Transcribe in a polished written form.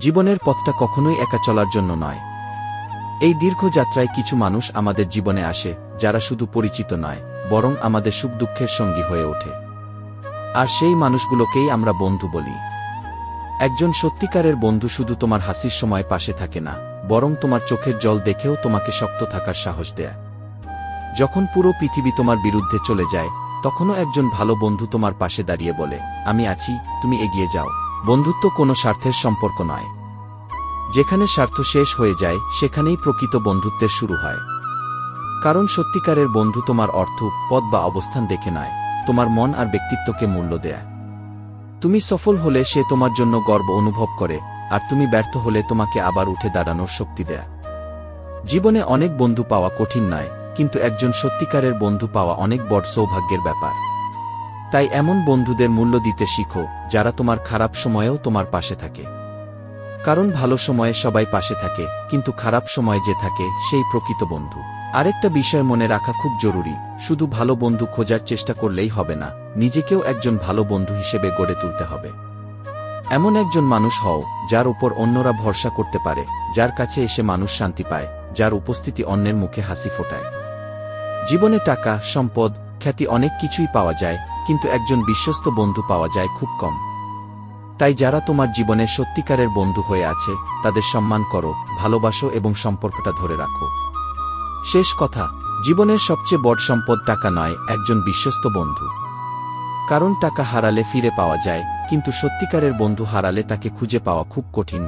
জীবনের পথটা কখনোই একা চলার জন্য নয়। এই দীর্ঘ যাত্রায় কিছু মানুষ আমাদের জীবনে আসে যারা শুধু পরিচিত নয়, বরং আমাদের সুখ দুঃখের সঙ্গী হয়ে ওঠে। আর সেই মানুষগুলোকেই আমরা বন্ধু বলি। একজন সত্যিকারের বন্ধু শুধু তোমার হাসির সময় পাশে থাকে না, বরং তোমার চোখের জল দেখেও তোমাকে শক্ত থাকার সাহস দেয়। যখন পুরো পৃথিবী তোমার বিরুদ্ধে চলে যায়, তখনও একজন ভালো বন্ধু তোমার পাশে দাঁড়িয়ে বলে, আমি আছি, তুমি এগিয়ে যাও। বন্ধুত্ব কোনো স্বার্থের সম্পর্ক নয়। যেখানে স্বার্থ শেষ হয়ে যায়, সেখানেই প্রকৃত বন্ধুত্বের শুরু হয়। কারণ সত্যিকারের বন্ধু তোমার অর্থ, পদ বা অবস্থান দেখে নয়, তোমার মন আর ব্যক্তিত্বকে মূল্য দেয়। তুমি সফল হলে সে তোমার জন্য গর্ব অনুভব করে, আর তুমি ব্যর্থ হলে তোমাকে আবার উঠে দাঁড়ানোর শক্তি দেয়। জীবনে অনেক বন্ধু পাওয়া কঠিন নয়, কিন্তু একজন সত্যিকারের বন্ধু পাওয়া অনেক বড় সৌভাগ্যের ব্যাপার। তাই এমন বন্ধুদের মূল্য দিতে শিখো, যারা তোমার খারাপ সময়েও তোমার পাশে থাকে। কারণ ভালো সময়ে সবাই পাশে থাকে, কিন্তু খারাপ সময় যে থাকে সেই প্রকৃত বন্ধু। আরেকটা বিষয় মনে রাখা খুব জরুরি, শুধু ভালো বন্ধু খোঁজার চেষ্টা করলেই হবে না, নিজেকেও একজন ভালো বন্ধু হিসেবে গড়ে তুলতে হবে। এমন একজন মানুষ হও যার উপর অন্যরা ভরসা করতে পারে, যার কাছে এসে মানুষ শান্তি পায়, যার উপস্থিতি অন্যের মুখে হাসি ফোটায়। জীবনে টাকা, সম্পদ, খ্যাতি অনেক কিছুই পাওয়া যায়, কিন্তু একজন বিশ্বস্ত বন্ধু পাওয়া যায় খুব কম। তাই যারা তোমার জীবনে সত্যিকারের বন্ধু হয়ে আছে, তাদের সম্মান করো, ভালোবাসো এবং সম্পর্কটা ধরে রাখো। শেষ কথা, জীবনের সবচেয়ে বড় সম্পদ টাকা নয়, একজন বিশ্বস্ত বন্ধু। কারণ টাকা হারালে ফিরে পাওয়া যায়, কিন্তু সত্যিকারের বন্ধু হারালে তাকে খুঁজে পাওয়া খুব কঠিন।